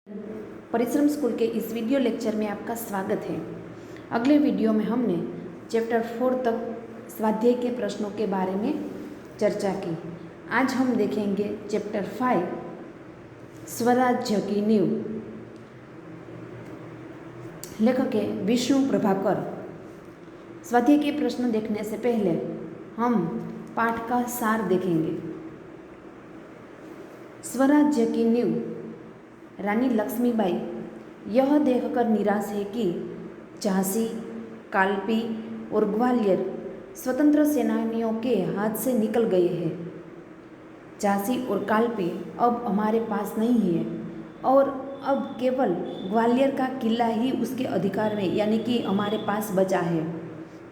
परिश्रम स्कूल के इस वीडियो लेक्चर में आपका स्वागत है। अगले वीडियो में हमने चैप्टर 4 तक स्वाध्याय के प्रश्नों के बारे में चर्चा की। आज हम देखेंगे चैप्टर 5 स्वराज्य की नींव। लेखक है विष्णु प्रभाकर। स्वाध्याय के प्रश्न देखने से पहले हम पाठ का सार देखेंगे। स्वराज्य की नींव। रानी लक्ष्मीबाई यह देखकर निराश है कि झांसी, कालपी और ग्वालियर स्वतंत्र सेनानियों के हाथ से निकल गए हैं। झांसी और कालपी अब हमारे पास नहीं है और अब केवल ग्वालियर का किला ही उसके अधिकार में यानी कि हमारे पास बचा है।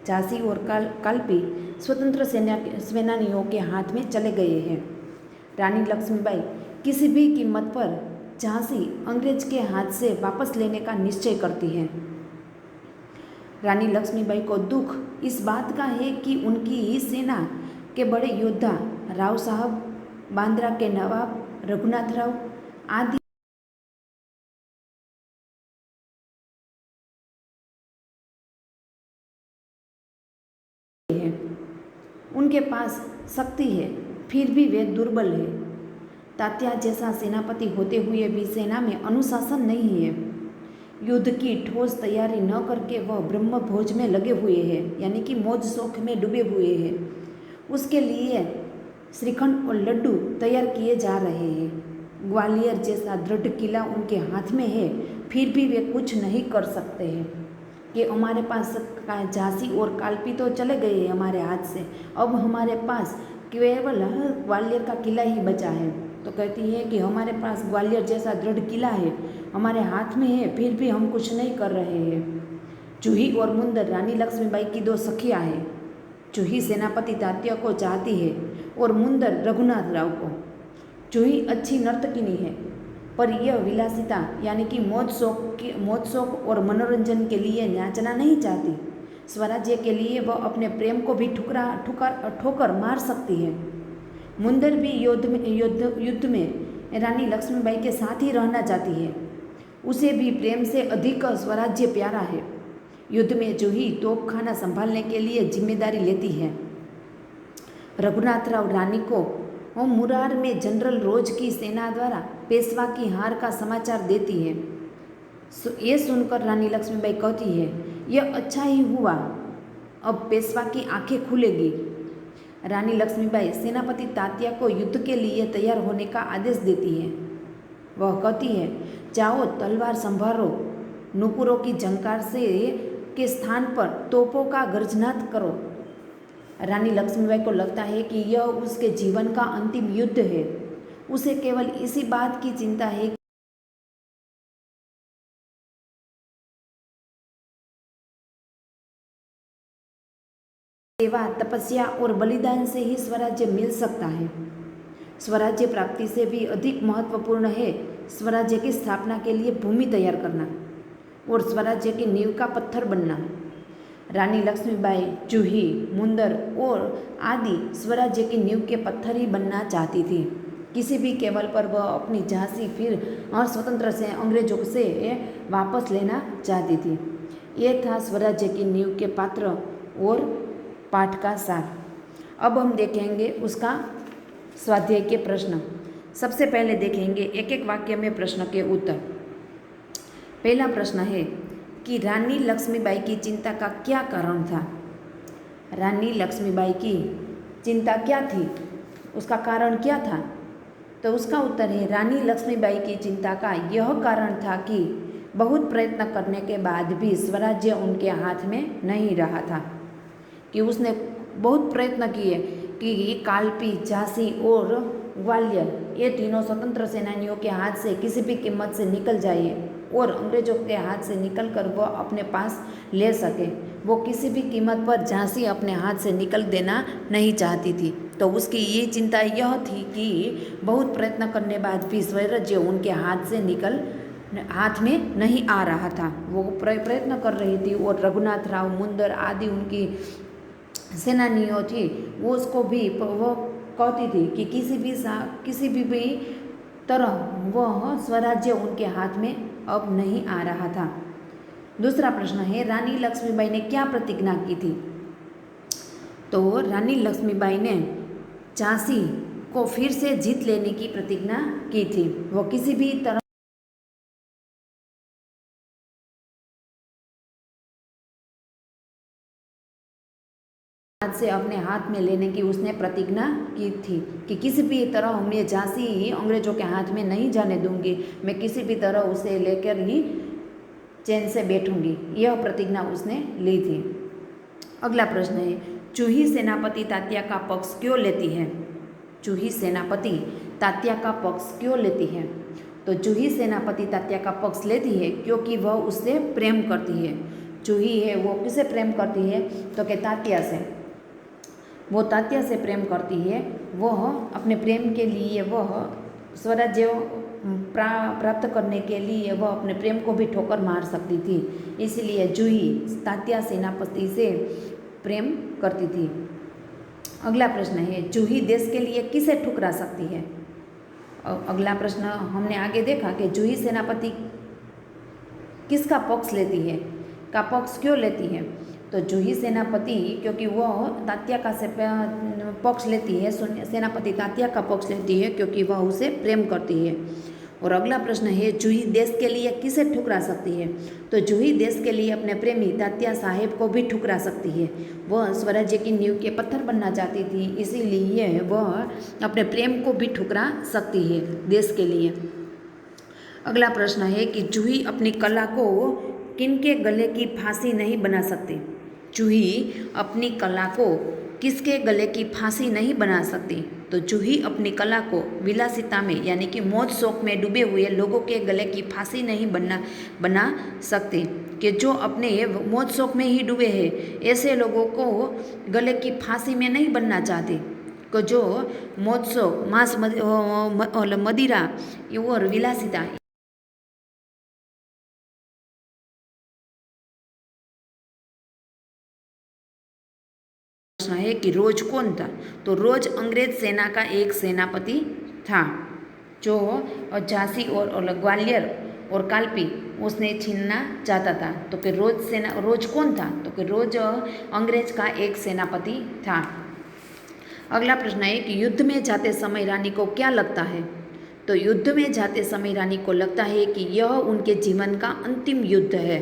झांसी और कालपी स्वतंत्र सेनानियों के हाथ में चले गए हैं। रानी लक्ष्मीबाई किसी भी कीमत पर झांसी अंग्रेज के हाथ से वापस लेने का निश्चय करती है। रानी लक्ष्मीबाई को दुख इस बात का है कि उनकी ही सेना के बड़े योद्धा राव साहब, बांद्रा के नवाब रघुनाथ राव आदि हैं। उनके पास शक्ति है, फिर भी वे दुर्बल है। तात्या जैसा सेनापति होते हुए भी सेना में अनुशासन नहीं है। युद्ध की ठोस तैयारी न करके वह ब्रह्म भोज में लगे हुए हैं, यानी कि मौज शौक में डूबे हुए हैं। उसके लिए श्रीखंड और लड्डू तैयार किए जा रहे हैं। ग्वालियर जैसा दृढ़ किला उनके हाथ में है, फिर भी वे कुछ नहीं कर सकते हैं कि हमारे पास झांसी और कालपी तो चले गए हैं हमारे हाथ से, अब हमारे पास केवल ग्वालियर का किला ही बचा है। तो कहती है कि हमारे पास ग्वालियर जैसा दृढ़ किला है, हमारे हाथ में है, फिर भी हम कुछ नहीं कर रहे हैं। जूही और मुंदर रानी लक्ष्मीबाई की दो सखियाँ हैं। जूही सेनापति तात्या को चाहती है और मुंदर रघुनाथ राव को। जूही अच्छी नर्तकिनी है, पर यह विलासिता यानी कि मौज शौक और मनोरंजन के लिए नाचना नहीं चाहती। स्वराज्य के लिए वह अपने प्रेम को भी ठोकर मार सकती है। मुंदर भी युद्ध में रानी लक्ष्मीबाई के साथ ही रहना चाहती है। उसे भी प्रेम से अधिक स्वराज्य प्यारा है। युद्ध में जूही तोपखाना संभालने के लिए जिम्मेदारी लेती है। रघुनाथ राव रानी को मुरार में जनरल रोज की सेना द्वारा पेशवा की हार का समाचार देती है। ये सुनकर रानी लक्ष्मीबाई कहती है, यह अच्छा ही हुआ, अब पेशवा की आंखें खुलेगी। रानी लक्ष्मीबाई सेनापति तात्या को युद्ध के लिए तैयार होने का आदेश देती है। वह कहती है, जाओ तलवार संभालो, नुपुरों की झंकार से के स्थान पर तोपों का गर्जनाद करो। रानी लक्ष्मीबाई को लगता है कि यह उसके जीवन का अंतिम युद्ध है। उसे केवल इसी बात की चिंता है कि सेवा, तपस्या और बलिदान से ही स्वराज्य मिल सकता है। स्वराज्य प्राप्ति से भी अधिक महत्वपूर्ण है स्वराज्य की स्थापना के लिए भूमि तैयार करना और स्वराज्य की नींव का पत्थर बनना। रानी लक्ष्मीबाई, जूही, मुंदर और आदि स्वराज्य की नींव के पत्थर ही बनना चाहती थी। किसी भी केवल पर वह अपनी झांसी फिर स्वतंत्र से अंग्रेजों से वापस लेना चाहती थी। ये था स्वराज्य की नींव के पात्र और पाठ का सार। अब हम देखेंगे उसका स्वाध्याय के प्रश्न। सबसे पहले देखेंगे एक एक वाक्य में प्रश्न के उत्तर। पहला प्रश्न है कि रानी लक्ष्मीबाई की चिंता का क्या कारण था। रानी लक्ष्मीबाई की चिंता क्या थी, उसका कारण क्या था? तो उसका उत्तर है, रानी लक्ष्मीबाई की चिंता का यह कारण था कि बहुत प्रयत्न करने के बाद भी स्वराज्य उनके हाथ में नहीं रहा था। कि उसने बहुत प्रयत्न किए कि कालपी, झांसी और ग्वालियर ये तीनों स्वतंत्र सेनानियों के हाथ से किसी भी कीमत से निकल जाए और अंग्रेजों के हाथ से निकलकर वह अपने पास ले सके। वो किसी भी कीमत पर झांसी अपने हाथ से निकल देना नहीं चाहती थी। तो उसकी ये चिंता यह थी कि बहुत प्रयत्न करने बाद भी स्वराज्य उनके हाथ में नहीं आ रहा था। वो प्रयत्न कर रही थी और रघुनाथ राव, मुंदर आदि उनकी सेनानियों थी, वो उसको भी वो कहती थी कि किसी भी तरह वह स्वराज्य उनके हाथ में अब नहीं आ रहा था। दूसरा प्रश्न है, रानी लक्ष्मीबाई ने क्या प्रतिज्ञा की थी? तो रानी लक्ष्मीबाई ने झांसी को फिर से जीत लेने की प्रतिज्ञा की थी। वो किसी भी तरह हाथ से अपने हाथ में लेने की उसने प्रतिज्ञा की थी कि किसी भी तरह मैं झांसी अंग्रेजों के हाथ में नहीं जाने दूंगी, मैं किसी भी तरह उसे लेकर ही चैन से बैठूंगी, यह प्रतिज्ञा उसने ली थी। अगला प्रश्न है, चूही सेनापति तात्या का पक्ष क्यों लेती है? चूही सेनापति तात्या का पक्ष क्यों लेती है? तो चूही सेनापति तात्या का पक्ष लेती है क्योंकि वह उससे प्रेम करती है। चूही है वो किसे प्रेम करती है? तो कि तात्या से। वो तात्या से प्रेम करती है। वह अपने प्रेम के लिए वह स्वराज्य प्राप्त करने के लिए वह अपने प्रेम को भी ठोकर मार सकती थी, इसलिए जूही तात्या सेनापति से प्रेम करती थी। अगला प्रश्न है, जूही देश के लिए किसे ठुकरा सकती है? अगला प्रश्न हमने आगे देखा कि जूही सेनापति किसका पक्ष लेती है, का पक्ष क्यों लेती है? तो जूही सेनापति क्योंकि वह तात्या का पक्ष लेती है, सेनापति तात्या का पक्ष लेती है क्योंकि वह उसे प्रेम करती है। और अगला प्रश्न है, जूही देश के लिए किसे ठुकरा सकती है? तो जूही देश के लिए अपने प्रेमी तात्या साहेब को भी ठुकरा सकती है। वह स्वराज्य की नींव के पत्थर बनना चाहती थी, इसीलिए वह अपने प्रेम को भी ठुकरा सकती है देश के लिए। अगला प्रश्न है कि जूही अपनी कला को किनके गले की फांसी नहीं बना सकती? जूही अपनी कला को किसके गले की फांसी नहीं बना सकती? तो जूही अपनी कला को विलासिता में यानी कि मौज शौक में डूबे हुए लोगों के गले की फांसी नहीं बना सकती, कि जो अपने मौज शौक में ही डूबे हैं ऐसे लोगों को गले की फांसी में नहीं बनना चाहती। कि जो मौज शौक मांस मदिरा और विलासिता है कि रोज कौन था? तो रोज अंग्रेज सेना का एक सेनापति था जो झांसी और ग्वालियर और कालपी उसने छीनना चाहता था। तो कि रोज कौन था? तो कि रोज अंग्रेज का एक सेनापति था। अगला प्रश्न है कि युद्ध में जाते समय रानी को क्या लगता है? तो युद्ध में जाते समय रानी को लगता है कि यह उनके जीवन का अंतिम युद्ध है,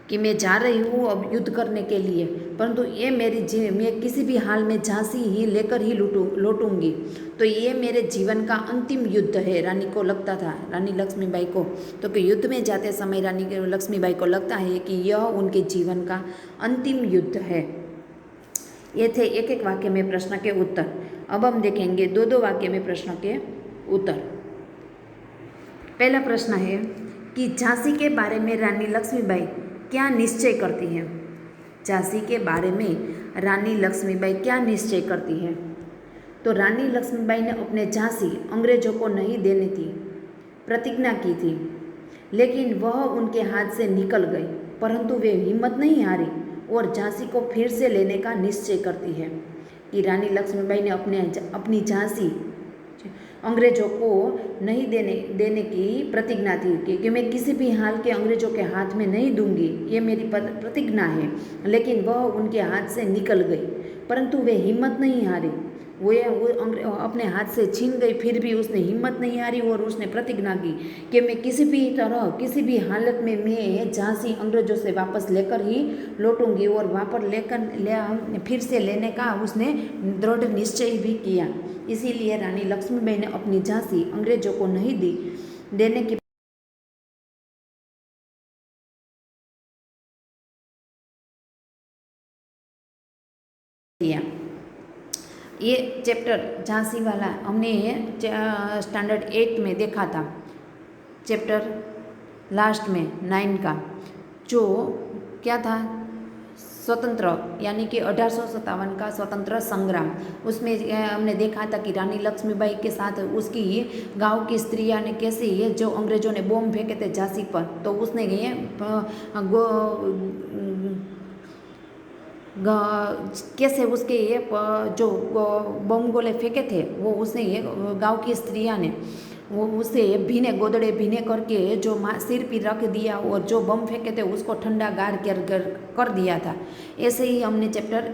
कि मैं जा रही हूँ अब युद्ध करने के लिए, परंतु ये मैं किसी भी हाल में झांसी ही लेकर ही लौटूंगी, तो ये मेरे जीवन का अंतिम युद्ध है, रानी को लगता था, रानी लक्ष्मीबाई को। तो कि युद्ध में जाते समय रानी लक्ष्मीबाई को लगता है कि यह उनके जीवन का अंतिम युद्ध है। ये थे एक एक वाक्य में प्रश्न के उत्तर। अब हम देखेंगे दो दो वाक्य में प्रश्न के उत्तर। पहला प्रश्न है कि झांसी के बारे में रानी लक्ष्मीबाई क्या निश्चय करती है? झांसी के बारे में रानी लक्ष्मीबाई क्या निश्चय करती है? तो रानी लक्ष्मीबाई ने अपने झांसी अंग्रेजों को नहीं देने की प्रतिज्ञा की थी, लेकिन वह उनके हाथ से निकल गई, परंतु वे हिम्मत नहीं हारी और झांसी को फिर से लेने का निश्चय करती है। कि रानी लक्ष्मीबाई ने अपनी झांसी अंग्रेजों को नहीं देने की प्रतिज्ञा थी कि मैं किसी भी हाल के अंग्रेजों के हाथ में नहीं दूंगी, ये मेरी प्रतिज्ञा है, लेकिन वह उनके हाथ से निकल गई, परंतु वे हिम्मत नहीं हारी। वो अपने हाथ से छीन गई, फिर भी उसने हिम्मत नहीं हारी और उसने प्रतिज्ञा की कि मैं किसी भी तरह किसी भी हालत में मैं झांसी अंग्रेजों से वापस लेकर ही लौटूंगी, और वापस फिर से लेने का उसने दृढ़ निश्चय भी किया। इसीलिए रानी लक्ष्मीबाई ने अपनी झांसी अंग्रेजों को नहीं देने की किया। ये चैप्टर झांसी वाला हमने स्टैंडर्ड 8 में देखा था, चैप्टर लास्ट में 9 का, जो क्या था, स्वतंत्र यानी कि 1857 का स्वतंत्र संग्राम। उसमें हमने देखा था कि रानी लक्ष्मीबाई के साथ उसकी गांव की स्त्रियां ने कैसे ये जो अंग्रेजों ने बॉम्ब फेंके थे झांसी पर, तो उसने ये कैसे उसके ये जो बम गोले फेंके थे वो उसने ये गांव की स्त्रियां ने वो उसे भीने गोदड़े भीने करके जो सिर पर रख दिया और जो बम फेंके थे उसको ठंडा गार कर दिया था। ऐसे ही हमने चैप्टर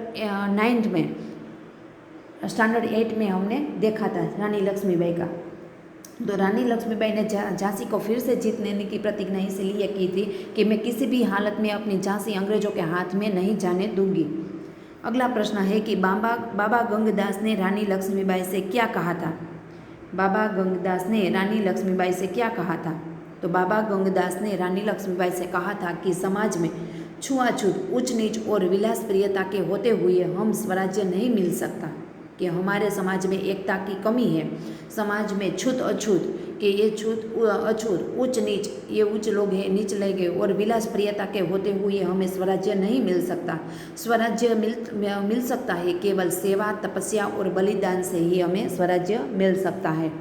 9 में स्टैंडर्ड 8 में हमने देखा था रानी लक्ष्मीबाई का। तो रानी लक्ष्मीबाई ने झांसी को फिर से जीत लेने की प्रतिज्ञा इसलिए की थी कि मैं किसी भी हालत में अपनी झांसी अंग्रेजों के हाथ में नहीं जाने दूंगी। अगला प्रश्न है कि बाबा गंगदास ने रानी लक्ष्मीबाई से क्या कहा था। बाबा गंगदास ने रानी लक्ष्मीबाई से क्या कहा था। तो बाबा गंगदास ने रानी लक्ष्मीबाई से कहा था कि समाज में छुआछूत, ऊंच नीच और विलास प्रियता के होते हुए हम स्वराज्य नहीं मिल सकता, कि हमारे समाज में एकता की कमी है। समाज में छूत अछूत, कि ये छूत अछूत, उच्च नीच, ये उच्च लोग हैं नीच लेंगे, और विलास प्रियता के होते हुए हमें स्वराज्य नहीं मिल सकता। स्वराज्य मिल सकता है केवल सेवा, तपस्या और बलिदान से ही हमें स्वराज्य मिल सकता है।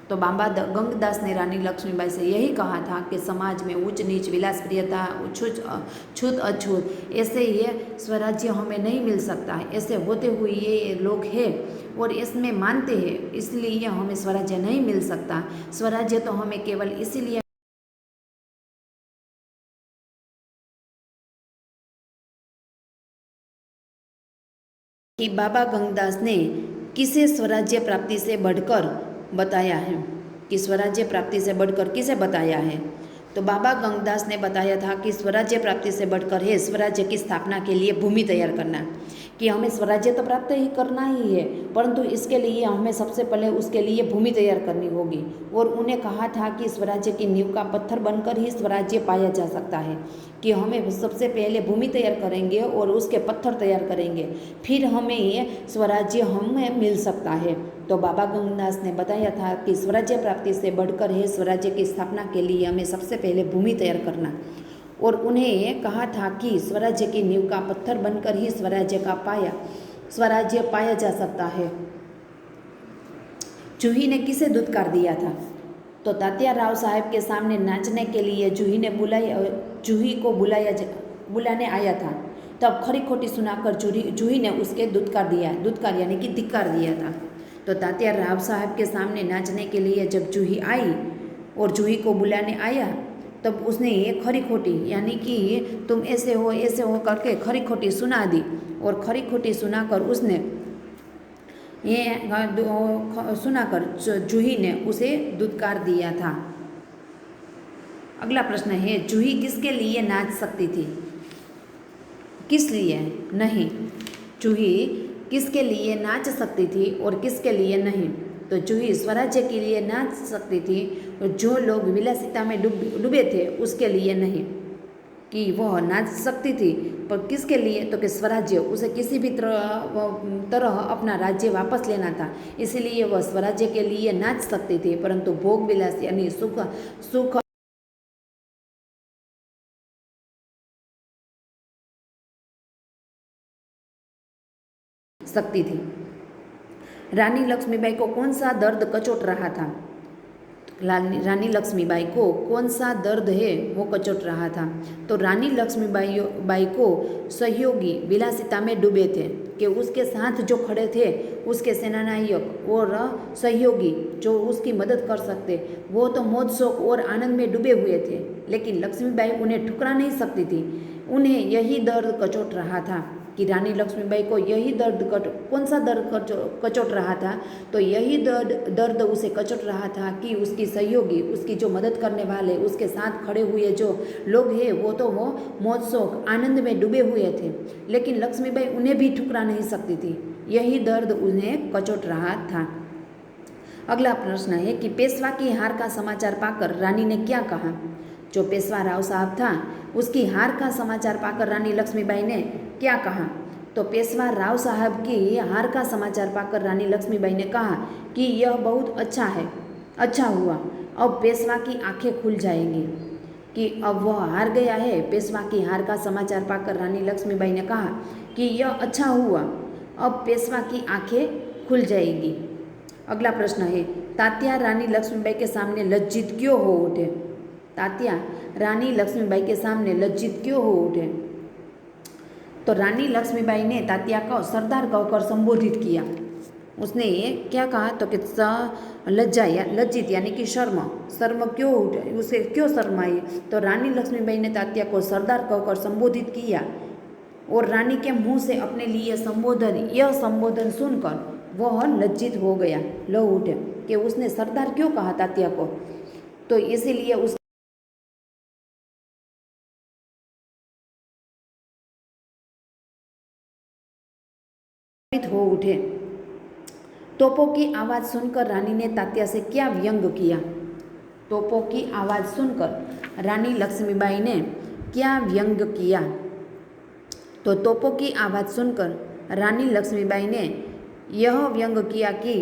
तो बाबा गंगदास ने रानी लक्ष्मीबाई से यही कहा था कि समाज में ऊंच नीच, विलास प्रियता, छूत अछूत, ऐसे ये स्वराज्य हमें नहीं मिल सकता है। ऐसे होते हुए ये लोग हैं और इसमें मानते हैं, इसलिए हमें स्वराज्य नहीं मिल सकता। स्वराज्य तो हमें केवल इसीलिए कि बाबा गंगदास ने किसे स्वराज्य प्राप्ति से बढ़कर बताया है, कि स्वराज्य प्राप्ति से बढ़कर किसे बताया है। तो बाबा गंगदास ने बताया था कि स्वराज्य प्राप्ति से बढ़कर है स्वराज्य की स्थापना के लिए भूमि तैयार करना, कि हमें स्वराज्य तो प्राप्त ही करना ही है, परंतु इसके लिए हमें सबसे पहले उसके लिए भूमि तैयार करनी होगी। और उन्हें कहा था कि स्वराज्य की नींव का पत्थर बनकर ही स्वराज्य पाया जा सकता है, कि हमें सबसे पहले भूमि तैयार करेंगे और उसके पत्थर तैयार करेंगे, फिर हमें ये स्वराज्य हमें मिल सकता है। तो बाबा गंगदास ने बताया था कि स्वराज्य प्राप्ति से बढ़कर है स्वराज्य की स्थापना के लिए हमें सबसे पहले भूमि तैयार करना। और उन्हें कहा था कि स्वराज्य की नींव का पत्थर बनकर ही स्वराज्य पाया जा सकता है। जूही ने किसे धुतकार दिया था। तो तात्या राव साहब के सामने नाचने के लिए जूही को बुलाने आया था। तब खरी खोटी सुनाकर जूही ने उसके धुतकार यानी कि धिक्कार दिया था। तो तात्या राव साहब के सामने नाचने के लिए जब जूही आई और जूही को बुलाने आया, तब उसने ये खरी खोटी यानी कि तुम ऐसे हो करके खरी खोटी सुना दी। और खरी खोटी सुनाकर उसने ये सुनाकर जूही ने उसे धुतकार दिया था। अगला प्रश्न है, जूही किसके लिए नाच सकती थी, किस लिए नहीं। जूही किसके लिए नाच सकती थी और किसके लिए नहीं। तो जूही स्वराज्य के लिए नाच सकती थी, जो लोग विलासिता में डूबे थे उसके लिए नहीं, कि वह नाच सकती थी पर किसके लिए, तो कि स्वराज्य, उसे किसी भी तरह अपना राज्य वापस लेना था, इसीलिए वह स्वराज्य के लिए नाच सकती थी। परंतु भोग विलास यानी सुख सकती थी। रानी लक्ष्मीबाई को कौन सा दर्द कचोट रहा था। रानी लक्ष्मीबाई को कौन सा दर्द है वो कचोट रहा था। तो रानी लक्ष्मीबाई को सहयोगी विलासिता में डूबे थे, कि उसके साथ जो खड़े थे उसके सेनानायक और सहयोगी जो उसकी मदद कर सकते, वो तो मौज शौक और आनंद में डूबे हुए थे, लेकिन लक्ष्मीबाई उन्हें ठुकरा नहीं सकती थी। उन्हें यही दर्द कचोट रहा था कि रानी लक्ष्मीबाई को यही कौन सा दर्द कचोट रहा था। तो यही दर्द उसे कचोट रहा था कि उसकी सहयोगी, उसकी जो मदद करने वाले, उसके साथ खड़े हुए जो लोग हैं वो मौज शौक आनंद में डूबे हुए थे, लेकिन लक्ष्मीबाई उन्हें भी ठुकरा नहीं सकती थी। यही दर्द उन्हें कचोट रहा था। अगला प्रश्न है कि पेशवा की हार का समाचार पाकर रानी ने क्या कहा। जो पेशवा राव साहब था उसकी हार का समाचार पाकर रानी लक्ष्मीबाई ने क्या कहा। तो पेशवा राव साहब की हार का समाचार पाकर रानी लक्ष्मीबाई ने कहा कि यह बहुत अच्छा हुआ, अब पेशवा की आंखें खुल जाएंगी, कि अब वह हार गया है। पेशवा की हार का समाचार पाकर रानी लक्ष्मीबाई ने कहा कि यह अच्छा हुआ, अब पेशवा की आंखें खुल जाएगी। अगला प्रश्न है, तात्या रानी लक्ष्मीबाई के सामने लज्जित क्यों हो उठे। तात्या रानी लक्ष्मीबाई के सामने लज्जित क्यों हो उठे। तो रानी लक्ष्मीबाई ने तात्या को सरदार कहकर संबोधित किया। उसने ये क्या कहा तो कि लज्जा या लज्जित यानी कि शर्म शर्म क्यों उठे, उसे क्यों शर्म आई। तो रानी लक्ष्मीबाई ने तात्या को सरदार कहकर संबोधित किया और रानी के मुंह से अपने लिए यह संबोधन सुनकर वह लज्जित हो गया, लो उठे कि उसने सरदार क्यों कहा तात्या को। तो इसीलिए उस हो उठे। तोपों की आवाज़ सुनकर रानी ने तात्या से क्या व्यंग किया। तोपों की आवाज़ सुनकर रानी लक्ष्मीबाई ने क्या व्यंग किया। तो तोपों की आवाज़ सुनकर रानी लक्ष्मीबाई ने यह व्यंग किया कि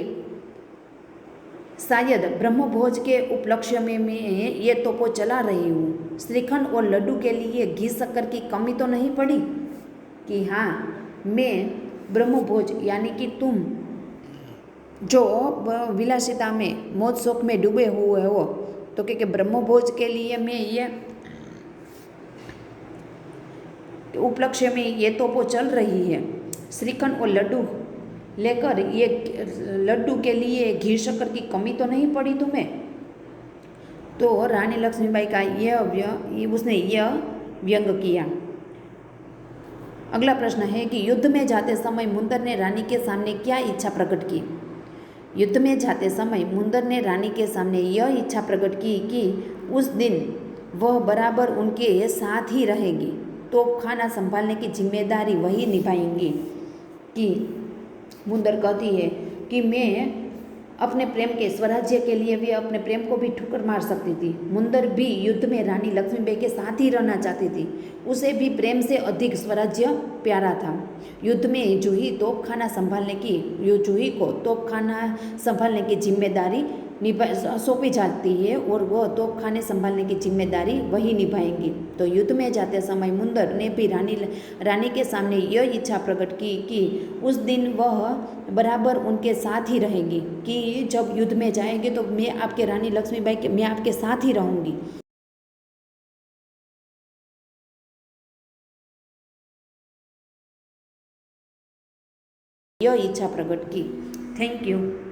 शायद ब्रह्मभोज के उपलक्ष्य में मैं ये तोपों चला रही हूँ। श्रीखंड और लड्डू के लिए घी शक्कर की कमी तो नहीं पड़ी कि हाँ, मैं ब्रह्मभोज यानी कि तुम जो विलासिता में मौज शौक में डूबे हुए हो, तो कि ब्रह्मभोज के लिए मैं ये उपलक्ष्य में ये तोपों चल रही है। श्रीखंड और लड्डू लेकर ये लड्डू के लिए घी शक्कर की कमी तो नहीं पड़ी तुम्हें। तो रानी लक्ष्मीबाई का उसने यह व्यंग किया। अगला प्रश्न है कि युद्ध में जाते समय मुंदर ने रानी के सामने क्या इच्छा प्रकट की। युद्ध में जाते समय मुंदर ने रानी के सामने यह इच्छा प्रकट की कि उस दिन वह बराबर उनके साथ ही रहेगी, तो खाना संभालने की जिम्मेदारी वही निभाएंगी। कि मुंदर कहती है कि मैं अपने प्रेम के स्वराज्य के लिए भी अपने प्रेम को भी ठुकर मार सकती थी। मुंदर भी युद्ध में रानी लक्ष्मीबाई के साथ ही रहना चाहती थी। उसे भी प्रेम से अधिक स्वराज्य प्यारा था। युद्ध में जूही को तोपखाना संभालने की जिम्मेदारी सौंपी जाती है और वह तोपखाने संभालने की जिम्मेदारी वही निभाएंगी। तो युद्ध में जाते समय मुंदर ने भी रानी के सामने यह इच्छा प्रकट की कि उस दिन वह बराबर उनके साथ ही रहेंगी, कि जब युद्ध में जाएंगे तो मैं आपके रानी लक्ष्मीबाई मैं आपके साथ ही रहूँगी। यह इच्छा प्रकट की। Thank you.